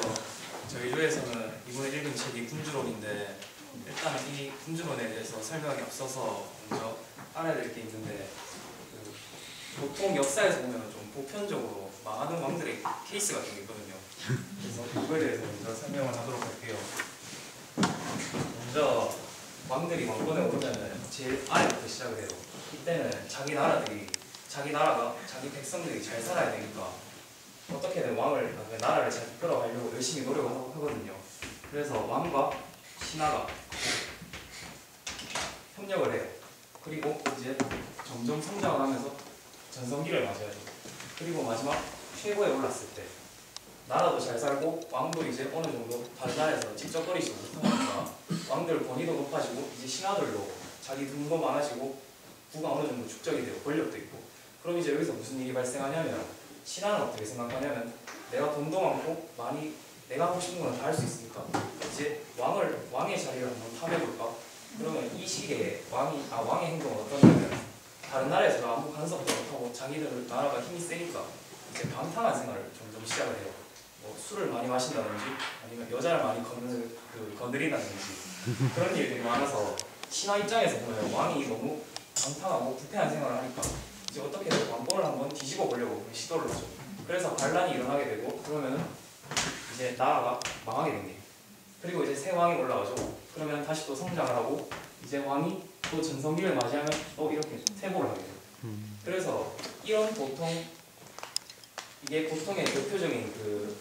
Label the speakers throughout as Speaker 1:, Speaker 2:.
Speaker 1: 안녕하세요. 저희 조에서는 이번에 읽은 책이 군주론인데 일단 이 군주론에 대해서 설명이 앞서서 먼저 알아야 될 게 있는데 보통 역사에서 보면 좀 보편적으로 망하는 왕들의 케이스 같은 게 있거든요. 그래서 그거에 대해서 먼저 설명을 하도록 할게요. 먼저 왕들이 왕권에 오르면 제일 아래부터 시작을 해요. 이때는 자기 나라가 자기 백성들이 잘 살아야 되니까 어떻게든 나라를 잘 이끌어가려고 열심히 노력을 하거든요. 그래서 왕과 신하가 협력을 해요. 그리고 이제 점점 성장을 하면서 전성기를 맞이하죠. 그리고 마지막 최고에 올랐을 때 나라도 잘 살고 왕도 이제 어느 정도 다른 나라에서 찝쩍거리지 못하니까 왕들 권위도 높아지고 이제 신하들도 자기 돈도 많아지고 부가 어느 정도 축적이 되고 권력도 있고, 그럼 이제 여기서 무슨 일이 발생하냐면 신하는 어떻게 생각하냐면 내가 돈도 많고 많이 내가 하고 싶은 건 다 할 수 있으니까 이제 왕의 자리를 한번 탐해볼까? 그러면 이 시기에 왕의 행동은 어떠냐면 다른 나라에서 아무 간섭도 못하고 자기들 나라가 힘이 세니까 이제 방탕한 생활을 점점 시작을 해요. 뭐 술을 많이 마신다든지 아니면 여자를 많이 건드린다든지 그런 일들이 많아서 신하 입장에서 보면 왕이 너무 방탕하고 부패한 생활을 하니까 이제 어떻게든 왕권을 한번 뒤집어 보려고 시도를 하죠. 그래서 반란이 일어나게 되고 그러면은 이제 나라가 망하게 됩니다. 그리고 이제 새 왕이 올라가죠. 그러면 다시 또 성장을 하고 이제 왕이 또 전성기를 맞이하면 또 이렇게 퇴보를 하게 돼요. 그래서 이게 보통의 대표적인 그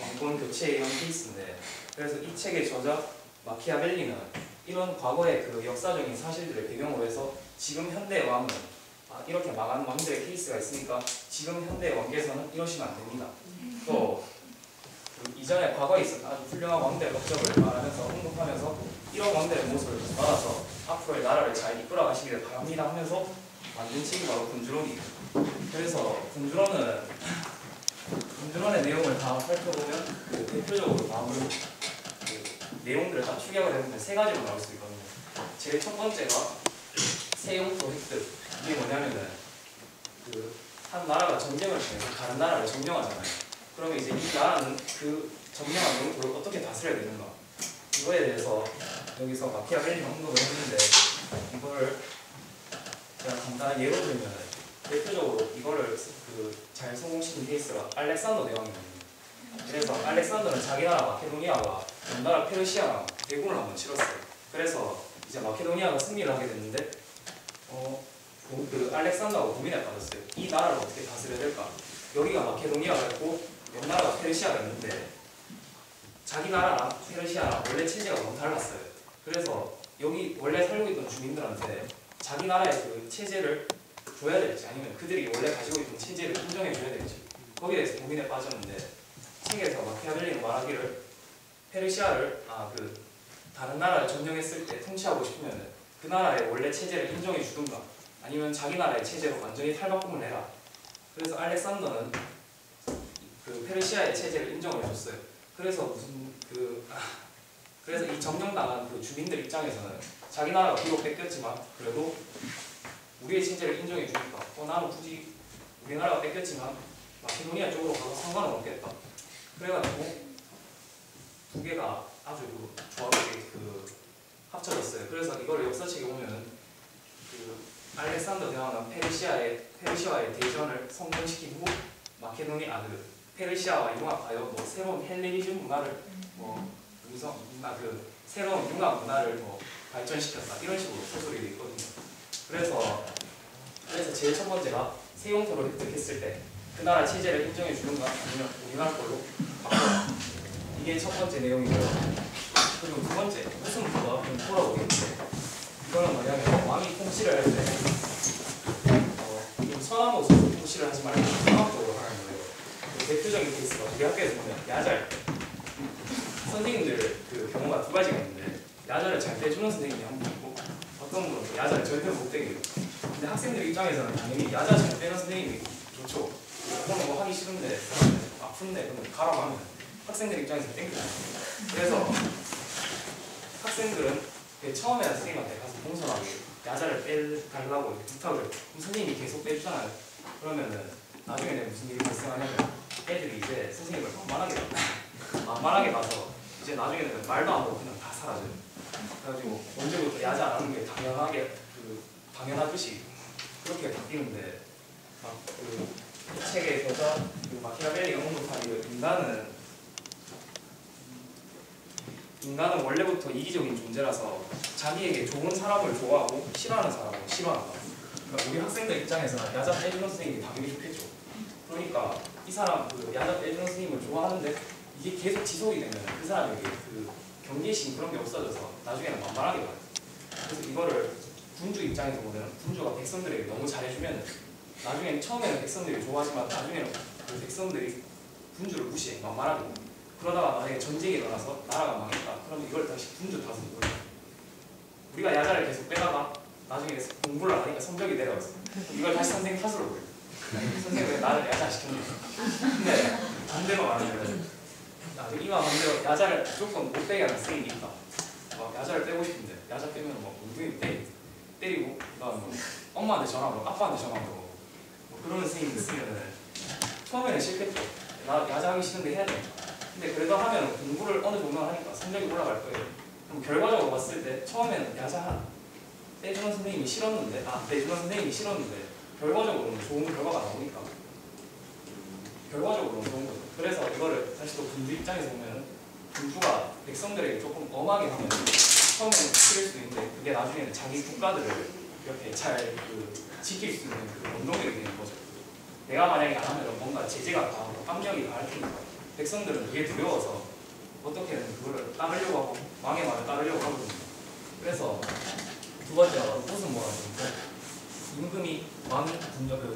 Speaker 1: 왕권 교체의 이런 케이스인데, 그래서 이 책의 저자 마키아벨리는 이런 과거의 그 역사적인 사실들을 배경으로 해서 지금 현대의 왕은 이렇게 망한 왕들의 케이스가 있으니까 지금 현대의 왕께서는 이러시면 안 됩니다. 또 이전에 과거에 있었던 아주 훌륭한 왕들의 업적을 말하면서 언급하면서 이런 왕들의 모습을 받아서 앞으로의 나라를 잘 이끌어 가시기를 바랍니다 하면서 만든 책이 바로 군주론이에요. 그래서 군주론의 내용을 다 살펴보면 그 대표적으로 나오는 그 내용들을 다 축약을 해보면 세 가지로 나올 수 있거든요. 제일 첫 번째가 세용토 획득. 이게 뭐냐면은 한 나라가 전쟁을 통해서 다른 나라를 점령하잖아요. 그러면 이제 이 나라는 그 점령한 영토를 어떻게 다스려야 되는가, 이거에 대해서 여기서 마키아벨리가 언급을 했는데, 이거를 제가 간단한 예로 들면 대표적으로 이거를 잘 성공시킨 케이스가 알렉산더 대왕이거든요. 그래서 알렉산더는 자기 나라 마케도니아가 남나라 페르시아랑 대군을 한번 치렀어요. 그래서 이제 마케도니아가 승리를 하게 됐는데 알렉산더가 고민에 빠졌어요. 이 나라를 어떻게 다스려야 될까? 여기가 마케도니아가 있고 옆 나라가 페르시아가 있는데 자기 나라랑 페르시아랑 원래 체제가 너무 달랐어요. 그래서 여기 원래 살고 있던 주민들한테 자기 나라의 그 체제를 줘야 될지 아니면 그들이 원래 가지고 있던 체제를 인정해 줘야 될지 거기에 대해서 고민에 빠졌는데, 책에서 마키아벨리는 말하기를 페르시아를 다른 나라를 점령했을 때 통치하고 싶으면 그 나라의 원래 체제를 인정해 주든가 아니면 자기 나라의 체제로 완전히 탈바꿈을 해라. 그래서 알렉산더는 그 페르시아의 체제를 인정을 해줬어요. 그래서 그래서 이 점령당한 그 주민들 입장에서는 자기 나라가 비록 뺏겼지만 그래도 우리의 체제를 인정해 주니까 나는 굳이 우리나라가 뺏겼지만 마케도니아 쪽으로 가서 상관은 없겠다. 그래가지고 두 개가 아주 조합이 합쳐졌어요. 그래서 이걸 역사책에 보면은 알렉산더 대왕은 페르시아와의 대전을 성공시킨 후 페르시아와 융합하여 새로운 헬레니즘 문화를 새로운 융합 문화를 발전시켰다, 이런 식으로 소설이 되어 있거든요. 그래서 제일 첫 번째가 세용토를 획득했을 때 그 나라 체제를 인정해 주는가 아니면 우리나라 걸로 바꿔라. 이게 첫 번째 내용이고요. 그리고 두 번째 무슨 부가 토라고 되어 있는데, 이거는 뭐냐면 왕이 통치를 할 때 서남으로 통치를 하지 말고 상업적으로 하는 거예요. 대표적인 케이스가 우리 학교에서 보면 야잘, 선생님들 경우가 두 가지가 있는데 야자를 잘 빼주는 선생님이 한 분 있고 어떤 분은 야자를 절대로 못 빼게 해요. 근데 학생들 입장에서는 당연히 야자 잘 빼는 선생님이 좋죠. 그런 거 하기 싫은데 아픈데 그러면 가라고 하면 학생들 입장에서 땡겨요. 그래서 학생들은 처음에 선생님한테 가서 공손하게 야자를 빼달라고 부탁을, 선생님이 계속 빼주잖아요. 그러면은 나중에 무슨 일이 발생하냐면 애들이 이제 선생님을 만만하게 봐요. 만만하게 봐서 이제 나중에는 말도 안 하고 그냥 다 사라져요. 그래가지고 언제부터 야자 안 하는 게 당연하듯이 그렇게 바뀌는데 이 책의 저자 마키아벨리가 언급한 인간은 원래부터 이기적인 존재라서 자기에게 좋은 사람을 좋아하고 싫어하는 사람을 싫어한다. 그러니까 우리 학생들 입장에서는 야자 빼주는 선생님이 당연히 좋겠죠. 그러니까 이 사람 야자 빼주는 선생님을 좋아하는데 이게 계속 지속이 되면 그 사람에게 그 경계심 그런 게 없어져서 나중에는 만만하게 봐요. 그래서 이거를 군주 입장에서 보면 군주가 백성들에게 너무 잘해주면 나중에는 처음에는 백성들이 좋아하지만 나중에는 그 백성들이 군주를 무시해 만만하게 봅니다. 그러다가 만약에 전쟁이 일어나서 나라가 망했다. 그러면 이걸 다시 군주 탓으로 돌려요. 우리가 야자를 계속 빼다가 나중에 공부를 안 하니까 성적이 내려왔어. 이걸 다시 선생님 탓으로 돌려요. 선생님 왜 나를 야자시켰냐. 근데 반대로 말하면 이마 반대로 야자를 무조건 못 빼게 하는 선생님이 있다. 야자를 빼고 싶은데 야자 빼면 은근히 때리고 그다음에 엄마한테 전화하고 아빠한테 전화하고 그러는 선생님이 있으면 처음에는 싫겠죠. 나 야자 하기 싫은데 해야 돼. 근데 그래도 하면 공부를 어느 정도 하니까 성적이 올라갈 거예요. 그럼 결과적으로 봤을 때 처음에는 야자 빼주는 선생님이 싫었는데 결과적으로는 좋은 결과가 나오니까 결과적으로는 좋은 거죠. 그래서 이거를 다시 또 군주 입장에서 보면 군주가 백성들에게 조금 엄하게 하면 처음에는 싫을 수도 있는데 그게 나중에는 자기 국가들을 이렇게 잘 지킬 수 있는 그 원동력이 되는 거죠. 내가 만약에 안 하면 뭔가 제재가 가하고 압력이 가할 테니까 백성들은 그게 두려워서 어떻게든 그거를 따르려고 하고 왕의 말을 따르려고 하거든요. 그래서 두 번째가 무슨 뭐라고 임금이 왕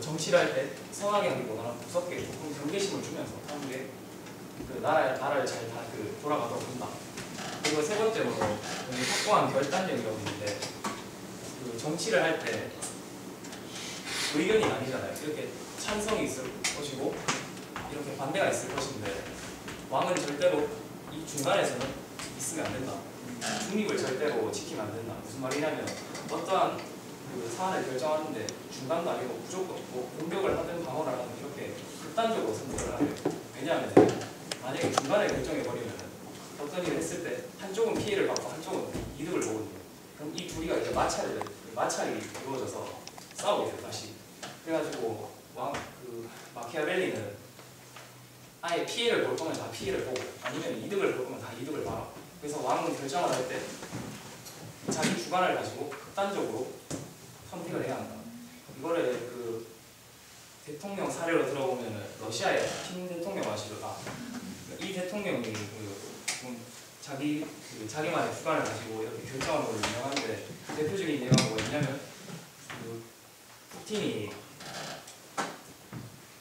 Speaker 1: 정치를 할 때 선하게 하기보다는 무섭게 조금 경계심을 주면서 하는 게 그 나라를 잘 돌아가도록 한다. 그리고 세 번째로 확고한 결단력이라고 있는데 그 정치를 할 때 의견이 아니잖아요. 이렇게 찬성이 있을 것이고 이렇게 반대가 있을 것인데 왕은 절대로 이 중간에서는 있으면 안 된다. 중립을 절대로 지키면 안 된다. 무슨 말이냐면 어떠한 그 사안을 결정하는데 중간도 아니고 무조건 공격을 하든 방어를 하든 이렇게 극단적으로 선택을 해요. 왜냐하면 만약에 중간에 결정해버리면 어떤 일을 했을 때 한쪽은 피해를 받고 한쪽은 이득을 보거든요. 그럼 이 둘이가 이제 마찰이 이루어져서 싸우게 돼요. 다시. 그래가지고 마키아벨리는 아예 피해를 볼 거면 다 피해를 보고 아니면 이득을 볼 거면 다 이득을 봐라. 그래서 왕은 결정을 할 때 자기 주관을 가지고 극단적으로 선택을 해야 한다. 이거를 그 대통령 사례로 들어보면 러시아의 푸틴 대통령 아시죠? 이 대통령이 자기만의 주관을 가지고 이렇게 결정하는 걸로 유명한데 대표적인 예가 뭐였냐면 푸틴이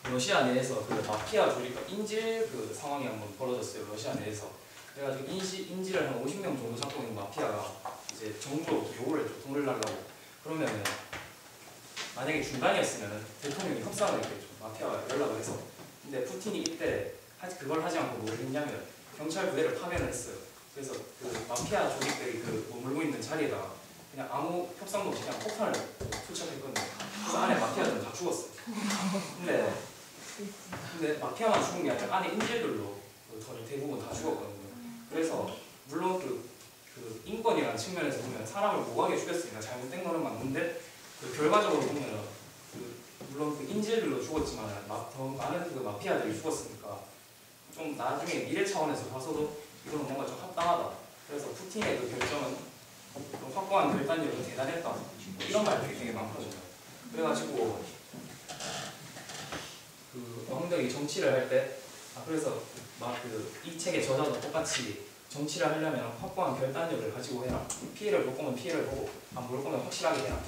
Speaker 1: 러시아 내에서 마피아 조직과 인질 상황이 한번 벌어졌어요. 러시아 내에서. 그래가지고 인질을 한 50명 정도 잡고 있는 마피아가 이제 정부로 요구를 했죠. 돈을 달라고. 그러면은 만약에 중간이었으면 대통령이 협상을 했겠죠. 마피아가 연락을 해서. 근데 푸틴이 이때 그걸 하지 않고 뭘 했냐면 경찰 부대를 파견을 했어요. 그래서 그 마피아 조직들이 머물고 있는 자리에다가 그냥 아무 협상도 없이 그냥 폭탄을 투척했거든요. 그래서 안에 마피아들은 다 죽었어요. 근데 마피아만 죽은 게 아니라 안에 인질들도 대부분 다 죽었거든요. 그래서 물론 그 인권이라는 측면에서 보면 사람을 무고하게 죽였으니까 잘못된 거는 맞는데 결과적으로 보면 물론 인질들도 죽었지만 더 많은 마피아들이 죽었으니까 좀 나중에 미래 차원에서 봐서도 이거는 뭔가 좀 합당하다. 그래서 푸틴의 결정은 확고한 결단력은 대단했다. 이런 말들이 되게 많거든요. 그래가지고 왕들이 정치를 할 때 그래서 이 책의 저자도 똑같이 정치를 하려면 확고한 결단력을 가지고 해라. 피해를 볼 거면 피해를 보고 안 볼 거면 확실하게 해라.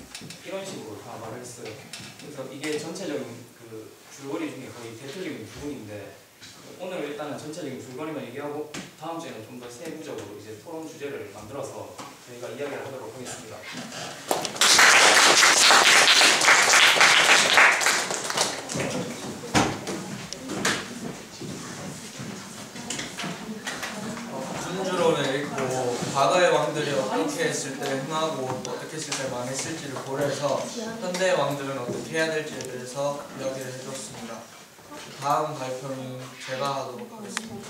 Speaker 1: 이런 식으로 다 말을 했어요. 그래서 이게 전체적인 줄거리 중에 거의 대표적인 부분인데 오늘 일단은 전체적인 줄거리만 얘기하고 다음 주에는 좀 더 세부적으로 이제 토론 주제를 만들어서 저희가 이야기를 하도록 하겠습니다.
Speaker 2: 순주론을 읽고 과거의 왕들이 어떻게 했을 때 흥하고 어떻게 했을 때 망했을지를 고려해서 현대 왕들은 어떻게 해야 될지에 대해서 이야기를 해줬습니다. 다음 발표는 제가 하도록 하겠습니다.